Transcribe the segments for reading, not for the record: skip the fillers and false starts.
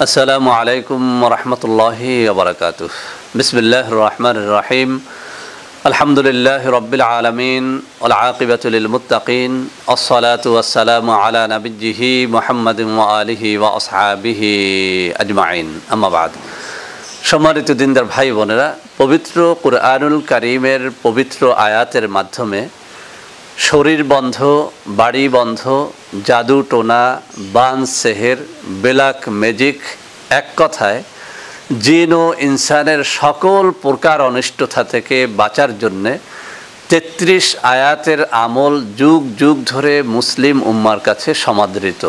আসসালামু আলাইকুম রহমতুল্লাহি ওবরাকাতুহ। বিসমিল্লাহির রহমানির রহিম। আলহামদুলিল্লাহি রাব্বিল আলামিন ওয়াল আকিবাতু লিল মুত্তাকিন। আসসালাতু ওয়াসসালামু আলা নাবিয়্যিহি মুহাম্মাদিন ওয়া আলিহি ওয়া আসহাবিহি আজমাইন। আম্মা বাদ। সম্মানিত দিনদার ভাই বোনেরা, পবিত্র কুরআনুল কারীমের পবিত্র আয়াতের মাধ্যমে শরীর বন্ধ, বাড়ি বন্ধ, জাদু টোনা, বান সেহের, বেলাক ম্যাজিক, এক কথায় জিন ও ইনসানের সকল প্রকার অনিষ্টতা থেকে বাঁচার জন্যে ৩৩ আয়াতের আমল যুগ যুগ ধরে মুসলিম উম্মার কাছে সমাদৃত।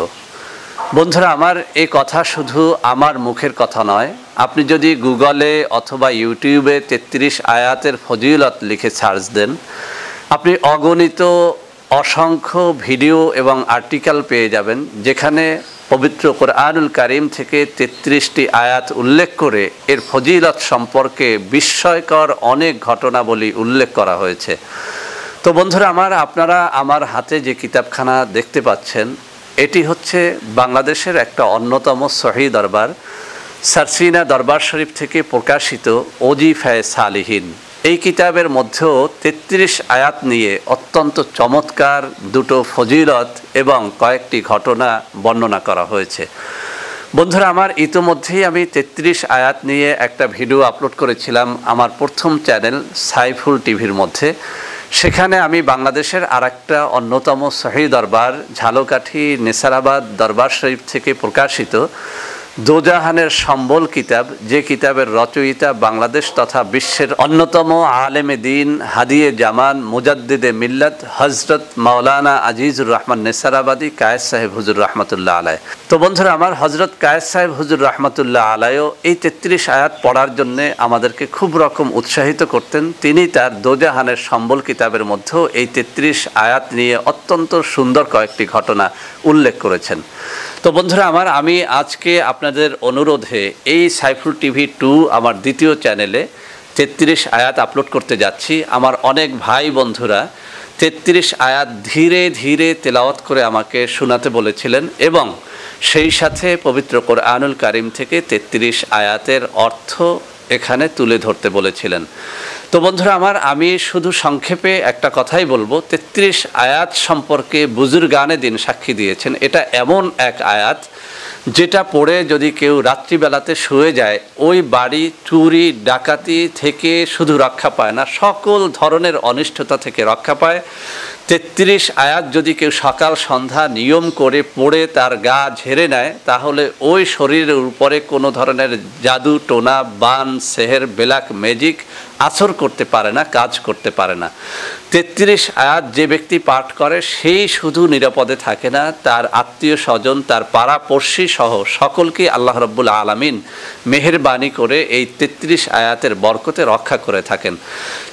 বন্ধুরা আমার, এই কথা শুধু আমার মুখের কথা নয়। আপনি যদি গুগলে অথবা ইউটিউবে ৩৩ আয়াতের ফজিলত লিখে সার্চ দেন, আপনি অগণিত অসংখ্য ভিডিও এবং আর্টিকেল পেয়ে যাবেন, যেখানে পবিত্র কুরআনুল কারীম থেকে ৩৩টি আয়াত উল্লেখ করে এর ফজিলত সম্পর্কে বিস্ময়কর অনেক ঘটনাবলী উল্লেখ করা হয়েছে। তো বন্ধুরা আমার, আপনারা আমার হাতে যে কিতাবখানা দেখতে পাচ্ছেন, এটি হচ্ছে বাংলাদেশের একটা অন্যতম সহিহ দরবার, সারসিনা দরবার শরীফ থেকে প্রকাশিত ওজিফায়ে সালিহিন। এই কিতাবের মধ্যেও ৩৩ আয়াত নিয়ে অত্যন্ত চমৎকার দুটো ফজিলত এবং কয়েকটি ঘটনা বর্ণনা করা হয়েছে। বন্ধুরা আমার, ইতোমধ্যেই আমি ৩৩ আয়াত নিয়ে একটা ভিডিও আপলোড করেছিলাম আমার প্রথম চ্যানেল সাইফুল টিভির মধ্যে। সেখানে আমি বাংলাদেশের আরেকটা অন্যতম সহিহ দরবার ঝালকাঠি নেসারাবাদ দরবার শরীফ থেকে প্রকাশিত দোজাহানের সম্বল কিতাব, যে কিতাবের রচয়িতা বাংলাদেশ তথা বিশ্বের অন্যতম আলেমে দিন, হাদিয়ে জামান, মুজাদ্দিদে মিল্লাত হজরত মাওলানা আজিজুর রহমান নেসারাবাদী কায়েস সাহেব হুজুর রহমতুল্লাহ আলাই। তো বন্ধুরা আমার, হজরত কায়েস সাহেব হুজুর রহমতুল্লাহ আলাইও এই ৩৩ আয়াত পড়ার জন্যে আমাদেরকে খুব রকম উৎসাহিত করতেন। তিনি তার দোজাহানের সম্বল কিতাবের মধ্যেও এই ৩৩ আয়াত নিয়ে অত্যন্ত সুন্দর কয়েকটি ঘটনা উল্লেখ করেছেন। তো বন্ধুরা আমার, আমি আজকে আপনাদের অনুরোধে এই সাইফুল টিভি 2 আমার দ্বিতীয় চ্যানেলে ৩৩ আয়াত আপলোড করতে যাচ্ছি। আমার অনেক ভাই বন্ধুরা ৩৩ আয়াত ধীরে ধীরে তেলাওয়াত করে আমাকে শোনাতে বলেছিলেন এবং সেই সাথে পবিত্র কুরআনুল কারীম থেকে ৩৩ আয়াতের অর্থ এখানে তুলে ধরতে বলেছিলেন। তো বন্ধুরা আমার, আমি শুধু সংক্ষেপে একটা কথাই বলবো। ৩৩ আয়াত সম্পর্কে বুজুর্গানে দিন সাক্ষী দিয়েছেন, এটা এমন এক আয়াত যেটা পড়ে যদি কেউ রাত্রিবেলাতে শুয়ে যায়, ওই বাড়ি চুরি ডাকাতি থেকে শুধু রক্ষা পায় না, সকল ধরনের অনিষ্টতা থেকে রক্ষা পায়। ৩৩ আয়াত যদি কেউ সকাল সন্ধ্যা নিয়ম করে পড়ে তার গা ঝেড়ে নেয়, তাহলে ওই শরীরের উপরে কোনো ধরনের জাদু টোনা, বান সেহের, বেলাক ম্যাজিক আসর করতে পারে না, কাজ করতে পারে না। ৩৩ আয়াত যে ব্যক্তি পাঠ করে সেই শুধু নিরাপদে থাকে না, তার আত্মীয় স্বজন, তার পাড়াপড়শি সহ সকলকে আল্লাহ রাব্বুল আলামিন মেহেরবানি করে এই ৩৩ আয়াতের বরকতে রক্ষা করে থাকেন।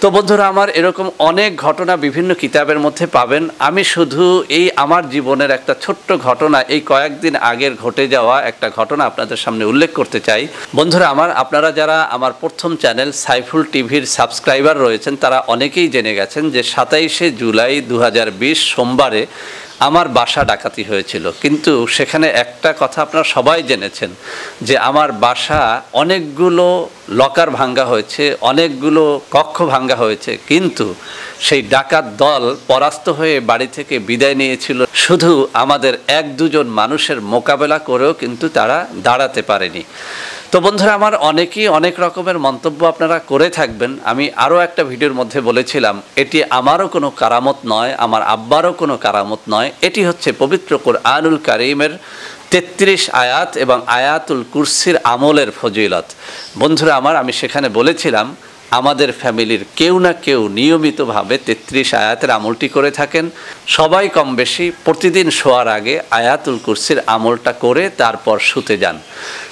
তো বন্ধুরা আমার, এরকম অনেক ঘটনা বিভিন্ন কিতাবের মধ্যে পাবেন। আমি শুধু এই আমার জীবনের একটা ছোট্ট ঘটনা, এই কয়েকদিন আগের ঘটে যাওয়া একটা ঘটনা আপনাদের সামনে উল্লেখ করতে চাই। বন্ধুরা আমার, আপনারা যারা আমার প্রথম চ্যানেল সাইফুল টিভির সাবস্ক্রাইবার রয়েছেন, তারা অনেকেই জেনে গেছেন যে ২৭শে জুলাই ২০২০ সোমবারে আমার বাসা ডাকাতি হয়েছিল। কিন্তু সেখানে একটা কথা আপনারা সবাই জেনেছেন যে আমার বাসা অনেকগুলো লকার ভাঙ্গা হয়েছে, অনেকগুলো কক্ষ ভাঙ্গা হয়েছে, কিন্তু সেই ডাকাত দল পরাস্ত হয়ে বাড়ি থেকে বিদায় নিয়েছিল। শুধু আমাদের ১-২ জন মানুষের মোকাবেলা করেও কিন্তু তারা দাঁড়াতে পারেনি। তো বন্ধুরা আমার, অনেকেই অনেক রকমের মন্তব্য আপনারা করে থাকবেন। আমি আরও একটা ভিডিওর মধ্যে বলেছিলাম, এটি আমারও কোনো কারামত নয়, আমার আব্বারও কোনো কারামত নয়, এটি হচ্ছে পবিত্র কুরআনুল কারীমের ৩৩ আয়াত এবং আয়াতুল কুরসির আমলের ফজিলত। বন্ধুরা আমার, আমি সেখানে বলেছিলাম আমাদের ফ্যামিলির কেউ না কেউ নিয়মিতভাবে ৩৩ আয়াতের আমলটি করে থাকেন। সবাই কম বেশি প্রতিদিন শোয়ার আগে আয়াতুল কুরসির আমলটা করে তারপর শুতে যান।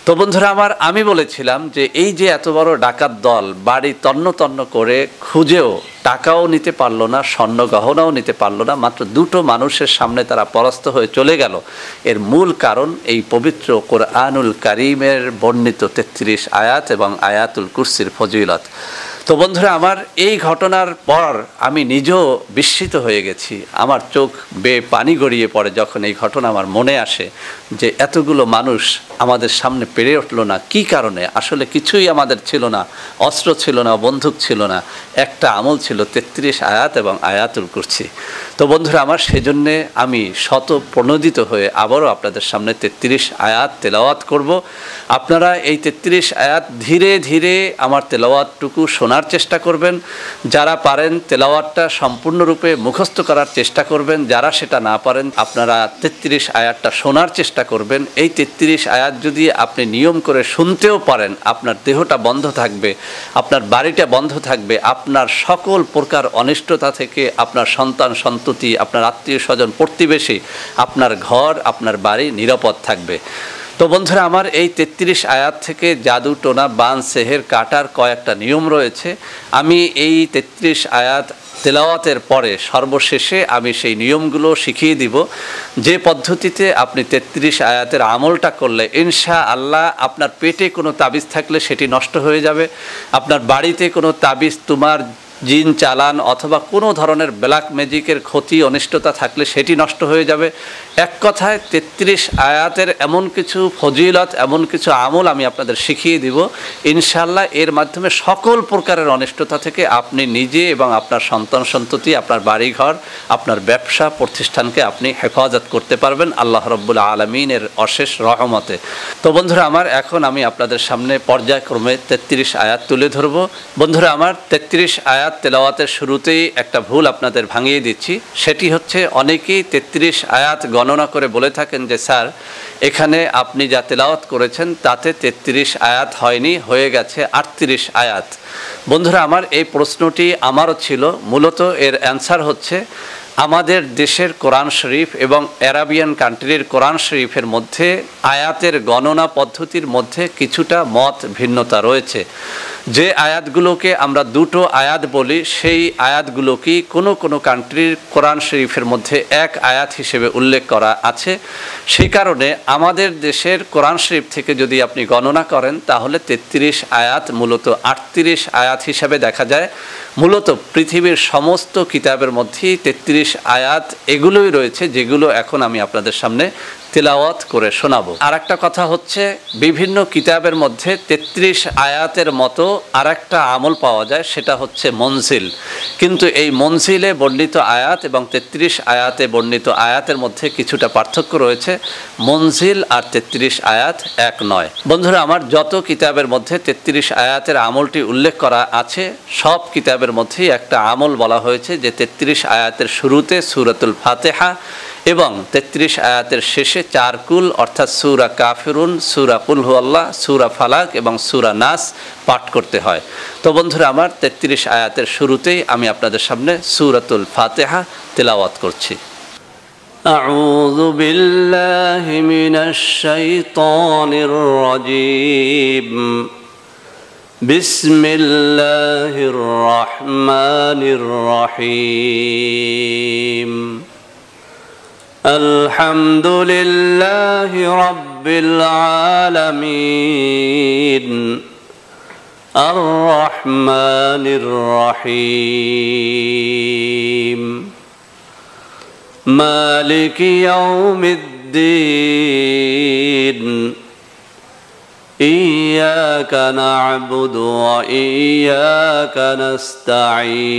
তো বন্ধুরা আমার, আমি বলেছিলাম যে এই যে এত বড় ডাকাত দল বাড়ি তন্ন তন্ন করে খুঁজেও টাকাও নিতে পারলো না, স্বর্ণ গহনাও নিতে পারলো না, মাত্র 2টো মানুষের সামনে তারা পরাস্ত হয়ে চলে গেল। এর মূল কারণ এই পবিত্র কুরআনুল কারীমের বর্ণিত ৩৩ আয়াত এবং আয়াতুল কুরসির ফজিলত। তো বন্ধুরা আমার, এই ঘটনার পর আমি নিজেও বিস্মিত হয়ে গেছি। আমার চোখ বেয়ে পানি গড়িয়ে পড়ে যখন এই ঘটনা আমার মনে আসে যে এতগুলো মানুষ আমাদের সামনে পেরে উঠলো না। কি কারণে? আসলে কিছুই আমাদের ছিল না, অস্ত্র ছিল না, বন্দুক ছিল না, একটা আমল ছিল 33 আয়াত এবং আয়াতুল কুরসি। তো বন্ধুরা আমার, সেজন্যে আমি প্রণোদিত হয়ে আবারও আপনাদের সামনে 33 আয়াত তেলাওয়াত করব। আপনারা এই 33 আয়াত ধীরে ধীরে আমার তেলাওয়াতটুকু শোনার চেষ্টা করবেন। যারা পারেন তেলাওয়াতটা সম্পূর্ণরূপে মুখস্থ করার চেষ্টা করবেন। যারা সেটা না পারেন, আপনারা 33 আয়াতটা শোনার চেষ্টা করবেন। এই 33 আয়াত যদি আপনি নিয়ম করে শুনতেও পারেন, আপনার দেহটা বন্ধ থাকবে, আপনার বাড়িটা বন্ধ থাকবে, আপনার সকল প্রকার অনিষ্টতা থেকে আপনার সন্তান সন্ততি, আপনার আত্মীয় স্বজন, প্রতিবেশী, আপনার ঘর, আপনার বাড়ি নিরাপদ থাকবে। তো বন্ধুরা আমার, এই 33 আয়াত থেকে জাদু টোনা বান সেহের কাটার কয়েকটা নিয়ম রয়েছে। আমি এই 33 আয়াত তেলাওয়াতের পরে সর্বশেষে আমি সেই নিয়মগুলো শিখিয়ে দিব, যে পদ্ধতিতে আপনি 33 আয়াতের আমলটা করলে ইনশাআল্লাহ আপনার পেটে কোনো তাবিজ থাকলে সেটি নষ্ট হয়ে যাবে, আপনার বাড়িতে কোনো তাবিজ, তোমার জিন চালান অথবা কোনো ধরনের ব্ল্যাক ম্যাজিকের ক্ষতি অনিষ্টতা থাকলে সেটি নষ্ট হয়ে যাবে। এক কথায় 33 আয়াতের এমন কিছু ফজিলত, এমন কিছু আমল আমি আপনাদের শিখিয়ে দিব, ইনশাআল্লাহ এর মাধ্যমে সকল প্রকারের অনিষ্টতা থেকে আপনি নিজে এবং আপনার সন্তান সন্ততি, আপনার বাড়িঘর, আপনার ব্যবসা প্রতিষ্ঠানকে আপনি হেফাজত করতে পারবেন আল্লাহ রাব্বুল আলামিনের অশেষ রহমতে। তো বন্ধুরা আমার, এখন আমি আপনাদের সামনে পর্যায়ক্রমে 33 আয়াত তুলে ধরব। বন্ধুরা আমার, 33 আয়াত তেলাওয়াতের শুরুতেই একটা ভুল আপনাদের ভাঙিয়ে দিচ্ছি। সেটি হচ্ছে, অনেকেই 33 আয়াত গণনা করে বলে থাকেন যে স্যার, এখানে আপনি যা তেলাওয়াত করেছেন তাতে 33 আয়াত হয়নি, হয়ে গেছে 38 আয়াত। বন্ধুরা আমার, এই প্রশ্নটি আমারও ছিল। মূলত এর অ্যান্সার হচ্ছে, আমাদের দেশের কোরআন শরীফ এবং অ্যারাবিয়ান কান্ট্রির কোরআন শরীফের মধ্যে আয়াতের গণনা পদ্ধতির মধ্যে কিছুটা মত ভিন্নতা রয়েছে। যে আয়াতগুলোকে আমরা দুটো আয়াত বলি, সেই আয়াতগুলোকেই কোনো কোনো কান্ট্রির কোরআন শরীফের মধ্যে এক আয়াত হিসেবে উল্লেখ করা আছে। সেই কারণে আমাদের দেশের কোরআন শরীফ থেকে যদি আপনি গণনা করেন, তাহলে 33 আয়াত মূলত 38 আয়াত হিসাবে দেখা যায়। মূলত পৃথিবীর সমস্ত কিতাবের মধ্যেই 33 আয়াত এগুলোই রয়েছে, যেগুলো এখন আমি আপনাদের সামনে তেলাওয়াত করে শোনাবো। আর একটা কথা হচ্ছে, বিভিন্ন কিতাবের মধ্যে 33 আয়াতের মতো আর একটা আমল পাওয়া যায়, সেটা হচ্ছে মনজিল। কিন্তু এই মনজিলে বর্ণিত আয়াত এবং 33 আয়াতে বর্ণিত আয়াতের মধ্যে কিছুটা পার্থক্য রয়েছে। মনজিল আর 33 আয়াত এক নয়। বন্ধুরা আমার, যত কিতাবের মধ্যে 33 আয়াতের আমলটি উল্লেখ করা আছে, সব কিতাবের মধ্যেই একটা আমল বলা হয়েছে যে 33 আয়াতের শুরুতে সূরাতুল ফাতিহা এবং 33 আয়াতের শেষে 4 কুল অর্থাৎ সূরা কাফিরুন, সূরা কুল হুয়াল্লাহ, সূরা ফালাক এবং সূরা নাস পাঠ করতে হয়। তো বন্ধুরা আমার, 33 আয়াতের শুরুতেই আমি আপনাদের সামনে সূরাতুল ফাতিহা তেলাওয়াত করছি। আউযু বিল্লাহি মিনাশ শাইতানির রাজীম। বিসমিল্লাহির রহমানির রহিম। আলহামদুলিল্লাহি রাব্বিল আলামিন। আর রহমানির রহিম। মালিকি ইয়াউমিদ্দিন। ইয়্যাকা না'বুদু ওয়া ইয়্যাকা নাস্তাঈন।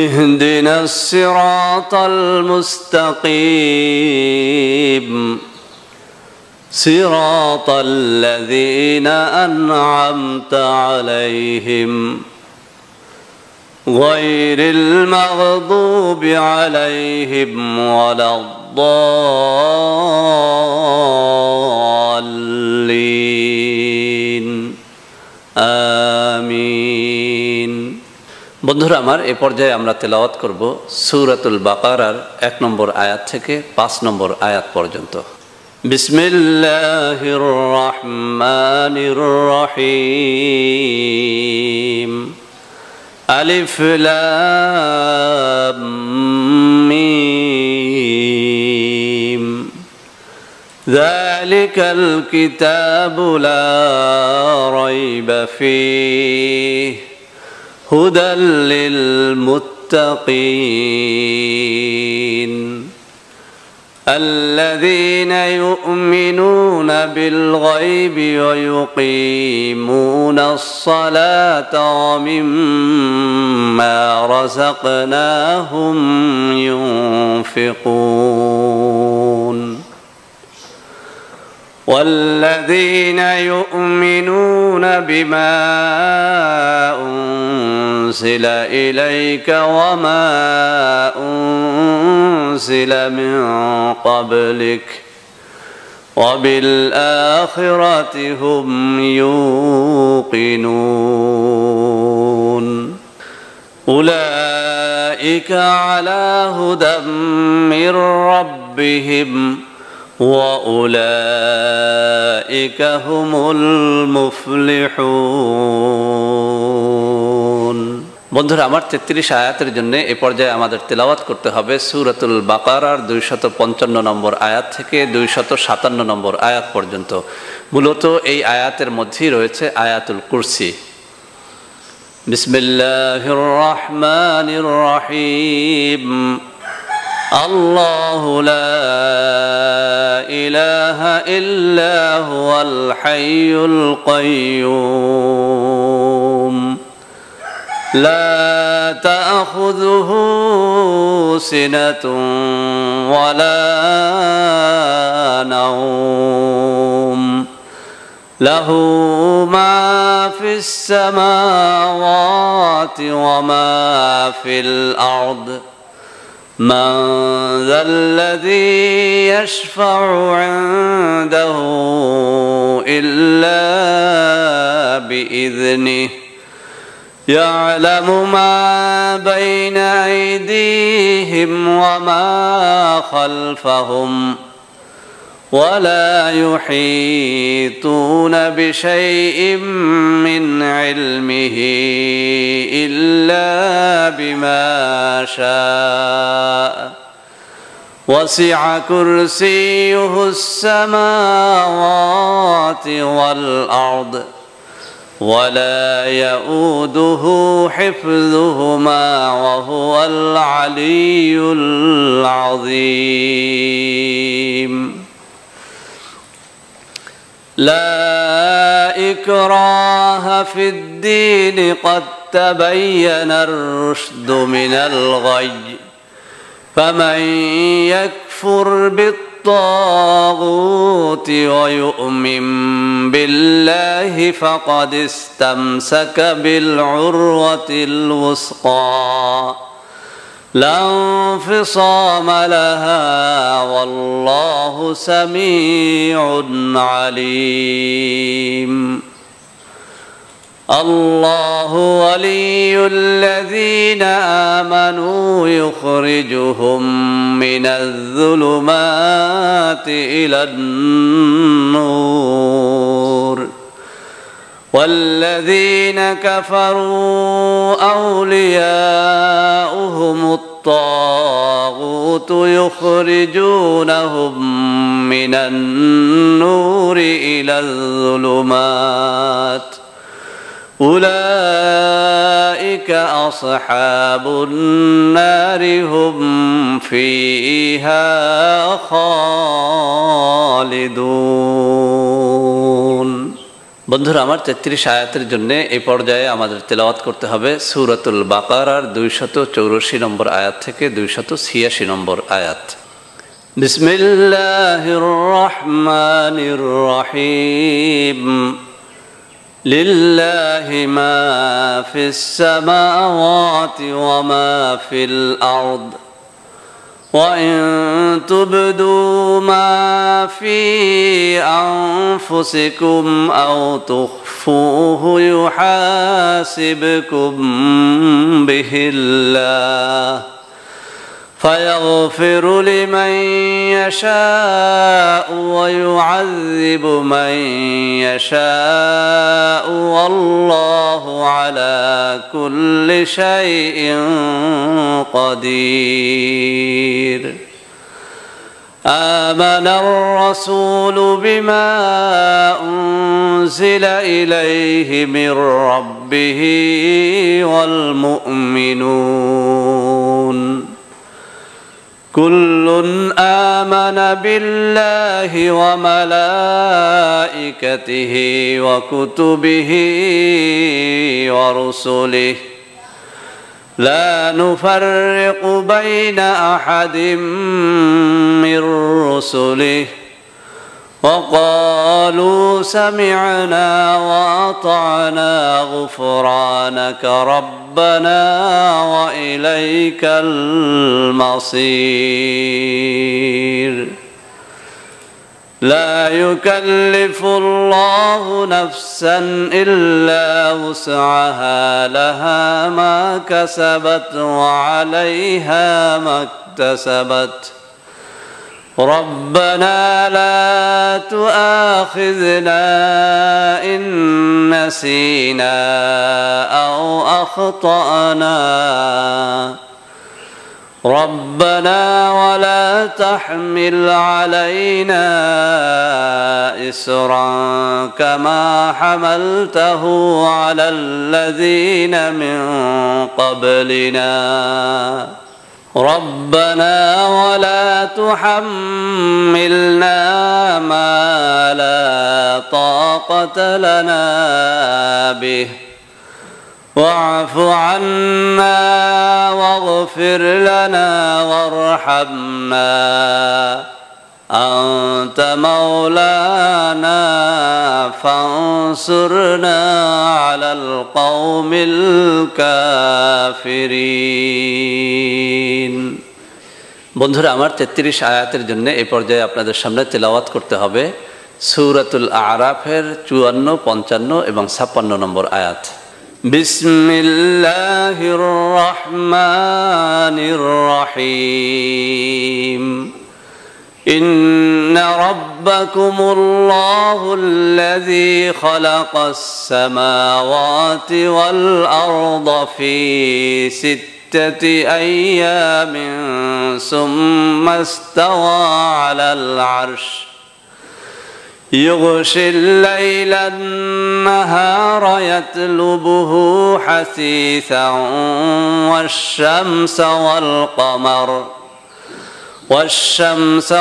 اهدنا الصراط المستقيم صراط الذين أنعمت عليهم غير المغضوب عليهم ولا الضالين آمين। বন্ধুরা আমার, এ পর্যায়ে আমরা তেলাওয়াত করব সূরাতুল বাকারার 1 নম্বর আয়াত থেকে 5 নম্বর আয়াত পর্যন্ত। বিসমিল্লাহির রহমানির রহিম। আলিফ লাম মিম। যালিকাল কিতাবু লা রাইবা ফীহি হুদাল লিল মুত্তাকিন। الذين يؤمنون بالغيب ويقيمون الصلاة ومما رزقناهم ينفقون والذين يؤمنون بما أنزل إليك وما أنزل من قبلك وبالآخرة هم يوقنون أولئك على هدى من ربهم وأولئك هم المفلحون বন্ধুরা আমার 33 আয়াতের জন্য এই পর্যায়ে আমাদের তেলাওয়াত করতে হবে সূরাতুল বাকারার 255 নম্বর আয়াত থেকে 257 নম্বর আয়াত পর্যন্ত। মূলত এই আয়াতের মধ্যেই রয়েছে আয়াতুল কুরসি। বিসমিল্লাহির রহমানির রহিম। আল্লাহু লা ইলাহা ইল্লা হুয়াল হাইয়ুল কাইয়্যুম لا تأخذه سنة ولا نوم له ما في السماوات وما في الأرض من ذا الذي يشفع عنده إلا بإذنه يعلم ما بين أيديهم وما خلفهم ولا يحيطون بشيء من علمه إلا بما شاء وسع كرسيه السماوات والأرض ولا يؤوده حفظهما وهو العلي العظيم لا إكراه في الدين قد تبين الرشد من الغي فمن يكفر بالطاغوت ويؤمن بالله فقد استمسك بالعروة الوثقى لا انفصام لها والله سميع عليم الله ولي الذين آمنوا يخرجهم من الظلمات إلى النور والذين كفروا أولياؤهم الطاغوت يخرجونهم من النور إلى الظلمات أولئك أصحاب النار هم فيها خالدون বন্ধুরা আমার 33 আয়াতের জন্য এই পর্যায়ে আমাদের তেলাওয়াত করতে হবে সূরাতুল বাকারার 284 নম্বর আয়াত থেকে 286 নম্বর আয়াত। বিসমিল্লাহির রহমানির রহিম لله ما في السماوات وما في الأرض وإن تبدوا ما في أنفسكم أو تخفوه يحاسبكم به الله فيغفر لمن يشاء ويعذب من يشاء والله على كل شيء قدير آمن الرسول بما أنزل إليه من ربه والمؤمنون كل آمن بالله وملائكته وكتبه ورسله لا نفرق بين أحد من رسله وقالوا سمعنا وأطعنا غفرانك ربنا وإليك المصير لا يكلف الله نفسا إلا وسعها لها ما كسبت وعليها ما اكتسبت ربنا لا تؤاخذنا إن نسينا أو أخطأنا ربنا ولا تحمل علينا إصرا كما حملته على الذين من قبلنا ربنا ولا تحملنا ما لا طاقة لنا به واعف عنا واغفر لنا وارحمنا أنت مولانا فانصرنا على القوم الكافرين বন্ধুরা আমার 33 আয়াতের জন্য এই পর্যায়ে আপনাদের সামনে তেলাওয়াত করতে হবে সূরাতুল আরাফের 54, 55 এবং 56 নম্বর আয়াত। বিসমিল্লাহির রহমানির রহিম إن ربكم الله الذي خلق السماوات والأرض في 6 أيام ثم استوى على العرش يغشي الليل النهار يطلبه حثيثا والشمس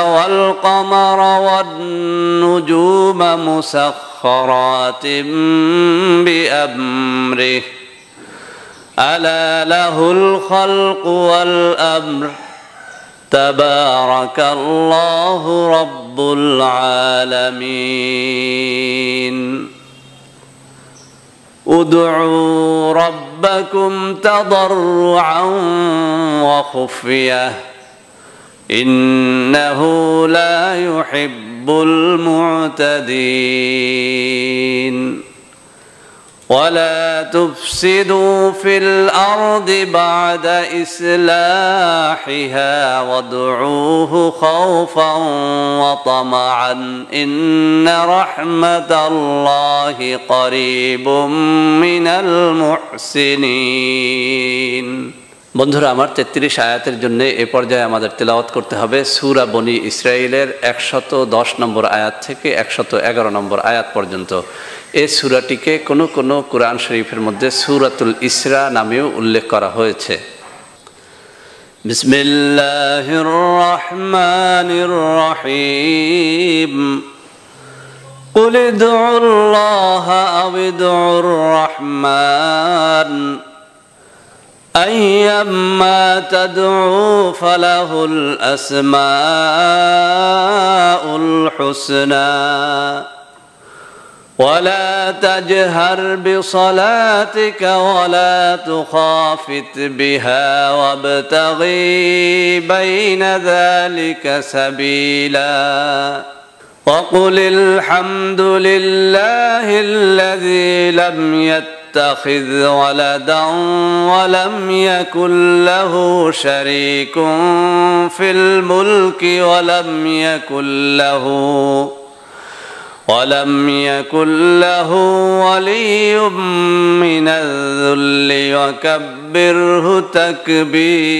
والقمر والنجوم مسخرات بأمره ألا له الخلق والأمر تبارك الله رب العالمين ادعوا ربكم تضرعا وخفية إنه لا يحب المعتدين ولا تفسدوا في الأرض بعد إصلاحها وادعوه خوفا وطمعا إن رحمة الله قريب من المحسنين বন্ধুরা আমার 33 আয়াতের জন্য এই পর্যায়ে আমাদের তেলাওয়াত করতে হবে সূরা বনি ইসরাইলের 110 নম্বর আয়াত থেকে 111 নম্বর আয়াত পর্যন্ত। এই সূরাটিকে কোনো কোনো কুরআন শরীফের মধ্যে সূরাতুল ইসরা নামেও উল্লেখ করা হয়েছে। বিসমিল্লাহির রহমানির রহিম কুল উদউল্লাহা আও উদউর রহমান أيما تدعوا فله الأسماء الحسنى ولا تجهر بصلاتك ولا تخافت بها وابتغي بين ذلك سبيلا وقل الحمد لله الذي لم يتخذ ولدا ولم يكن له شريك في الملك ولم يكن له ولي من الذل وكبره تكبيرا।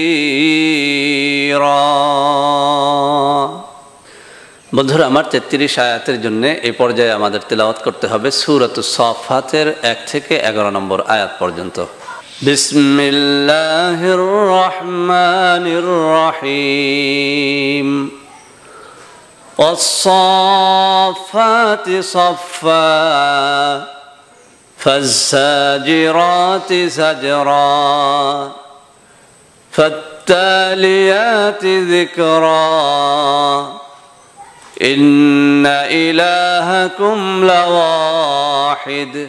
বন্ধুরা আমার 33 আয়াতের জন্য এই পর্যায়ে আমাদের তেলাওয়াত করতে হবে সূরাতুস সাফফাতের 1 থেকে 11 নম্বর আয়াত পর্যন্ত। بسم الله الرحمن الرحيم والصافات صفا فالزاجرات زجرا فالتاليات ذكرا إن إلهكم لواحد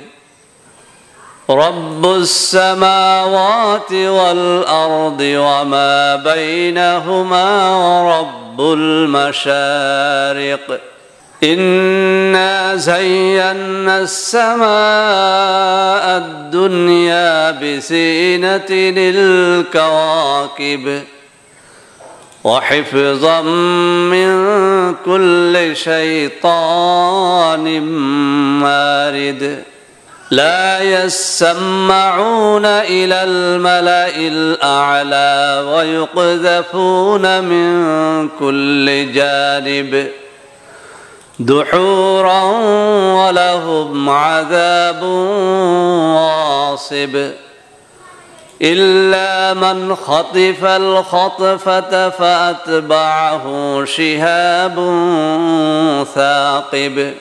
رب السماوات والأرض وما بينهما ورب المشارق إنا زينا السماء الدنيا بزينة الكواكب وحفظا من كل شيطان مارد لا يسمعون إلى الملأ الأعلى ويقذفون من كل جانب دحورا ولهم عذاب واصب إلا من خطف الخطفة فأتبعه شهاب ثاقب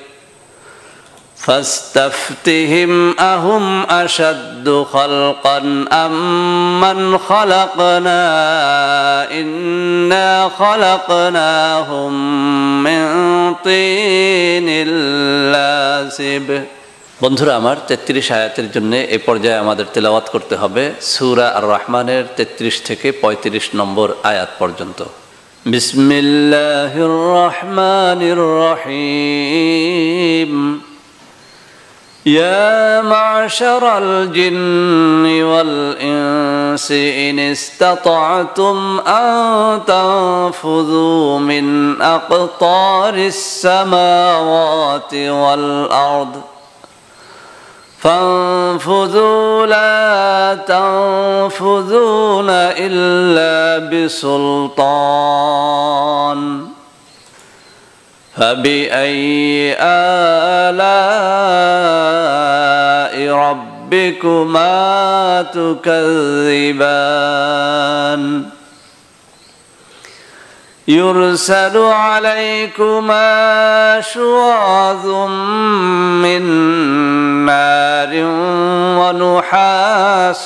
فاستفتهم أهم أشد خلقا أم من خلقنا إنا خلقناهم من طين لازب বন্ধুরা আমার 33 আয়াতের জন্য এই পর্যায়ে আমাদের তেলাওয়াত করতে হবে সূরা আর রহমানের 33 থেকে 35 নম্বর আয়াত পর্যন্ত বিসমিল্লাহির রহমানির রহিম يا معشر الجن والإنس إن استطعتم أن تنفذوا من أقطار السماوات والأرض فانفذوا لا تنفذون إلا بسلطان فبأي آلاء ربكما تكذبان يرسل عليكما شواظ من نار ونحاس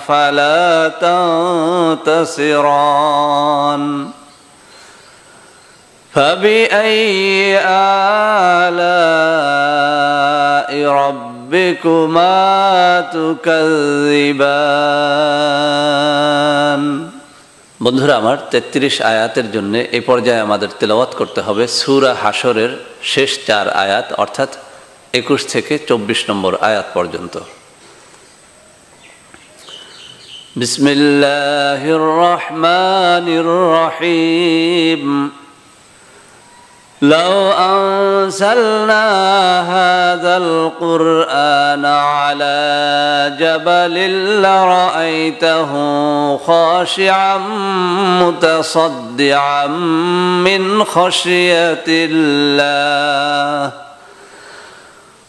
فلا تنتصران فبأي آلاء ربكما تكذبان বন্ধুরা আমার 33 আয়াতের জন্য এই পর্যায়ে আমাদের তেলাওয়াত করতে হবে সূরা হাশরের শেষ 4 আয়াত অর্থাৎ 21 থেকে 24 নম্বর আয়াত পর্যন্ত বিসমিল্লাহির রহমানির রহিম لو أنزلنا هذا القرآن على جبل لرأيته خاشعا متصدعا من خشية الله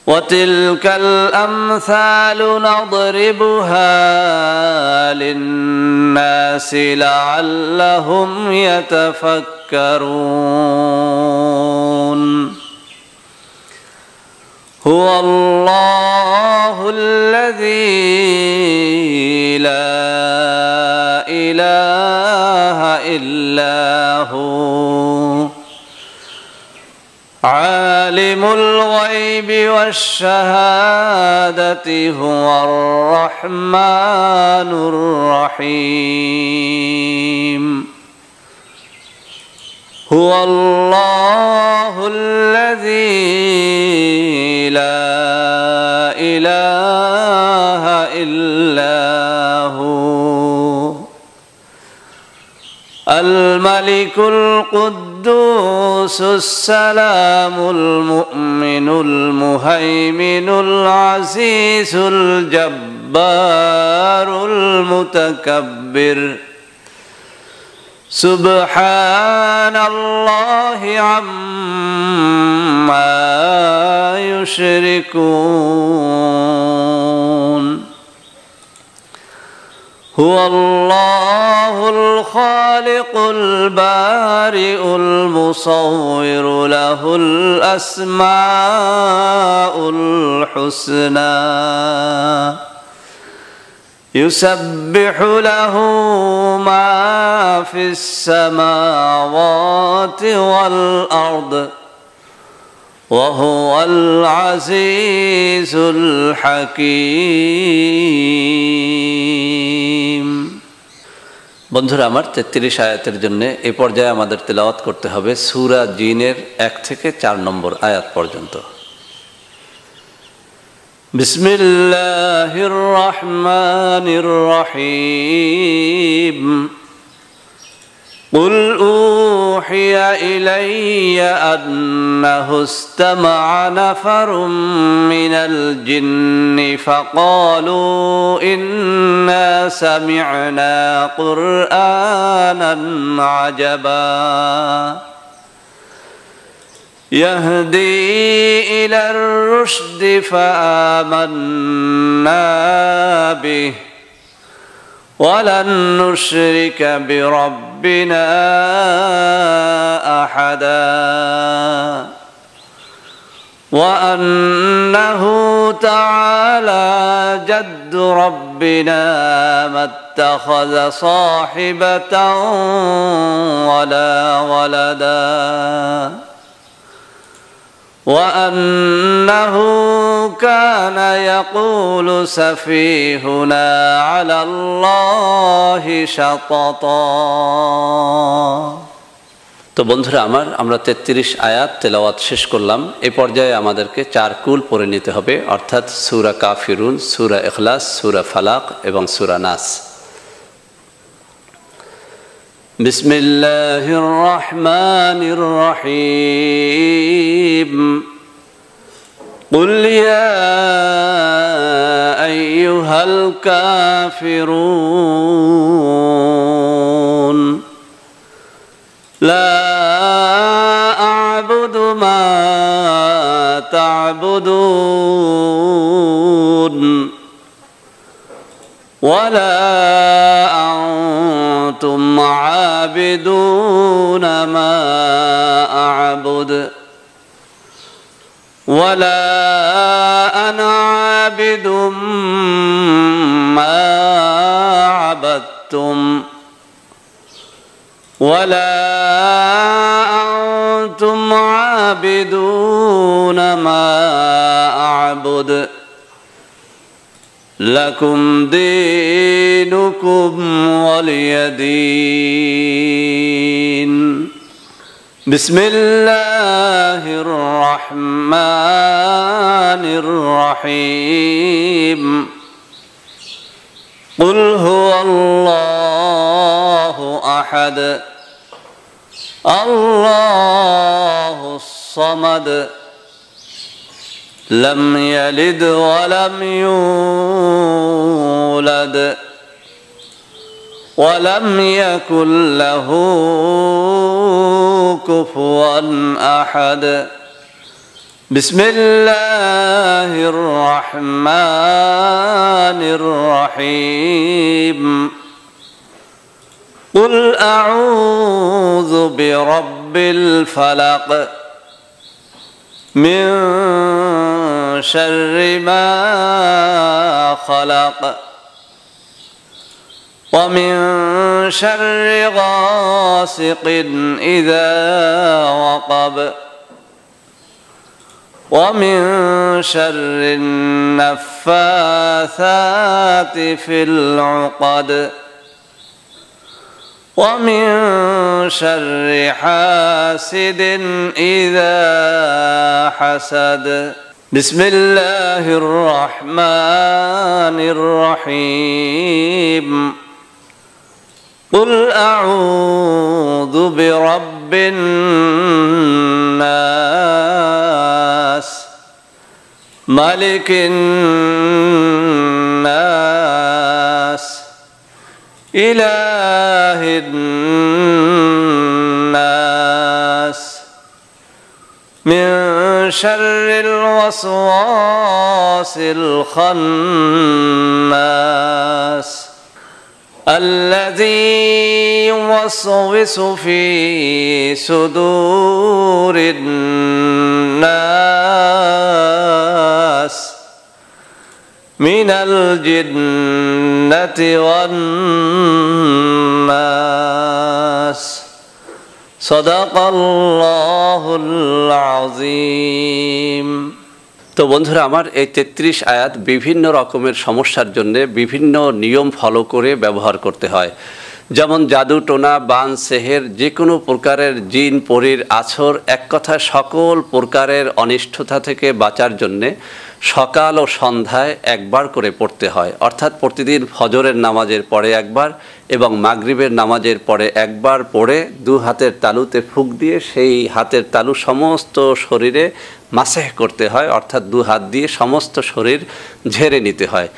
وتلك الأمثال نضربها للناس لعلهم يتفكرون هو الله الذي لا إله إلا هو عالم الغيب والشهادة هو الرحمن الرحيم هو الله الذي لا إله إلا هو الملك القدوس السلام المؤمن المهيمن العزيز الجبار المتكبر سبحان الله عما يشركون هو الله الخالق البارئ المصور له الأسماء الحسنى يسبح له ما في السماوات والأرض وهو العزيز الحكيم। বন্ধুরা আমার 33 আয়াতের জন্য এই পর্যায়ে আমাদের তেলাওয়াত করতে হবে সূরা জিনের 1 থেকে 4 নম্বর আয়াত পর্যন্ত। বিসমিল্লাহির রহমানির রহিম। قل أوحي إلي أنه استمع نفر من الجن فقالوا إنا سمعنا قرآنا عجبا يهدي إلى الرشد فآمنا به ولن نشرك بربنا أحدا وأنه تعالى جد ربنا ما اتخذ صاحبة ولا ولدا وأنه كان يقول سفيهنا على الله شططا। তো বন্ধুরা আমার আমরা 33 আয়াত তেলাওয়াত শেষ করলাম। এই পর্যায়ে আমাদেরকে 4 কুল পড়ে নিতে হবে, অর্থাৎ সূরা কাফিরুন, সূরা ইখলাস, সূরা ফালাক এবং সূরা নাস। بسم الله الرحمن الرحيم قل يا أيها الكافرون لا أعبد ما تعبدون ولا أنتم عابدون ما أعبد ولا أنا عابد ما عبدتم ولا أنتم عابدون ما أعبد لكم دينكم ولي دين بسم الله الرحمن الرحيم قل هو الله أحد الله الصمد لم يلد ولم يولد ولم يكن له كفوا أحد بسم الله الرحمن الرحيم قل أعوذ برب الفلق من شر ما خلق ومن شر غاسق إذا وقب ومن شر النفاثات في العقد ومن شر حاسد إذا حسد بسم الله الرحمن الرحيم قل أعوذ برب الناس ملك الناس إله الناس من شر الوسواس الخناس الذي يوسوس في صدور الناس من الجنة والناس صدق الله العظيم। তো বন্ধুরা আমার, এই ৩৩ আয়াত বিভিন্ন রকমের সমস্যার জন্য বিভিন্ন নিয়ম ফলো করে ব্যবহার করতে হয়। যেমন জাদু টোনা বান সেহের যে কোনো প্রকারের জিন পরীর আছর, এক কথায় সকল প্রকারের অনিষ্টতা থেকে বাঁচার জন্যে সকাল ও সন্ধ্যায় একবার করে পড়তে হয়। অর্থাৎ প্রতিদিন ফজরের নামাজের পরে একবার এবং মাগরিবের নামাজের পরে একবার পড়ে দু হাতের তালুতে ফুঁক দিয়ে সেই হাতের তালু সমস্ত শরীরে মাসেহ করতে হয়, অর্থাৎ দু হাত দিয়ে সমস্ত শরীর ঝেড়ে নিতে হয়।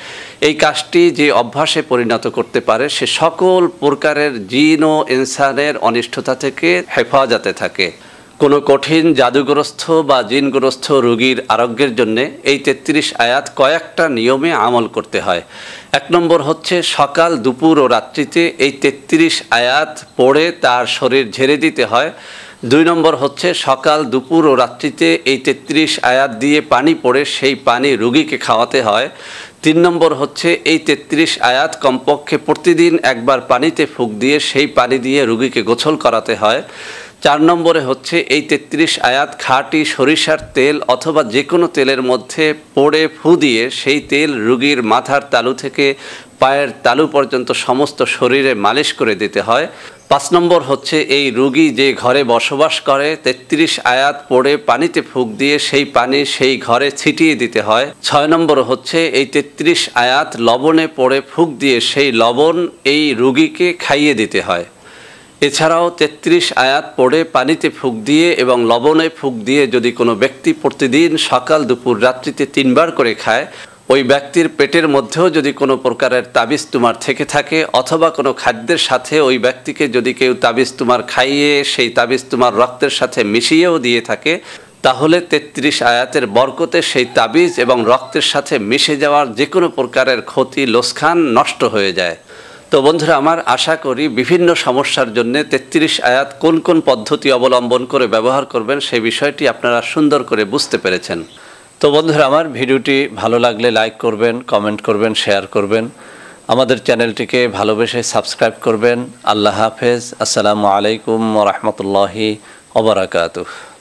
এই কাজটি যে অভ্যাসে পরিণত করতে পারে সে সকল প্রকারের জিন ও ইনসানের অনিষ্টতা থেকে হেফাজতে থাকে। কোনো কঠিন জাদুগ্রস্ত বা জিনগ্রস্ত রোগীর আরোগ্যের জন্য এই ৩৩ আয়াত কয়েকটা নিয়মে আমল করতে হয়। ১ নম্বর হচ্ছে সকাল দুপুর ও রাত্রিতে এই ৩৩ আয়াত পড়ে তার শরীর ঝেড়ে দিতে হয়। ২ নম্বর হচ্ছে সকাল দুপুর ও রাত্রিতে এই ৩৩ আয়াত দিয়ে পানি পড়ে সেই পানি রোগীকে খাওয়াতে হয়। ৩ নম্বর হচ্ছে এই ৩৩ আয়াত কমপক্ষে প্রতিদিন একবার পানিতে ফুঁক দিয়ে সেই পানি দিয়ে রোগীকে গোসল করাতে হয়। ৪ নম্বরে হচ্ছে এই ৩৩ আয়াত খাঁটি সরিষার তেল অথবা যে কোনো তেলের মধ্যে পড়ে ফু দিয়ে সেই তেল রোগীর মাথার তালু থেকে পায়ের তালু পর্যন্ত সমস্ত শরীরে মালিশ করে দিতে হয়। ৫ নম্বর হচ্ছে এই রোগী যে ঘরে বসবাস করে ৩৩ আয়াত পড়ে পানিতে ফুঁক দিয়ে সেই পানি সেই ঘরে ছিটিয়ে দিতে হয়। ৬ নম্বর হচ্ছে এই ৩৩ আয়াত লবণে পড়ে ফুঁক দিয়ে সেই লবণ এই রোগীকে খাইয়ে দিতে হয়। এছাড়াও ৩৩ আয়াত পড়ে পানিতে ফুঁক দিয়ে এবং লবণে ফুঁক দিয়ে যদি কোনো ব্যক্তি প্রতিদিন সকাল দুপুর রাত্রিতে ৩ বার করে খায়, ওই ব্যক্তির পেটের মধ্যেও যদি কোনো প্রকারের তাবিজ তুমার থেকে থাকে অথবা কোনো খাদ্যের সাথে ওই ব্যক্তিকে যদি কেউ তাবিজ তুমার খাইয়ে সেই তাবিজ তুমার রক্তের সাথে মিশিয়েও দিয়ে থাকে, তাহলে ৩৩ আয়াতের বরকতে সেই তাবিজ এবং রক্তের সাথে মিশে যাওয়ার যে কোনো প্রকারের ক্ষতি লোসখান নষ্ট হয়ে যায়। তো বন্ধুরা আমার, আশা করি বিভিন্ন সমস্যার জন্য ৩৩ আয়াত কোন কোন পদ্ধতি অবলম্বন করে ব্যবহার করবেন সেই বিষয়টি আপনারা সুন্দর করে বুঝতে পেরেছেন। তো বন্ধুরা আমার, ভিডিওটি ভালো লাগলে লাইক করবেন, কমেন্ট করবেন, শেয়ার করবেন, আমাদের চ্যানেলটিকে ভালোবেসে সাবস্ক্রাইব করবেন। আল্লাহ হাফেজ। আসসালামু আলাইকুম ওয়া রাহমাতুল্লাহি ওয়া বারাকাতুহু।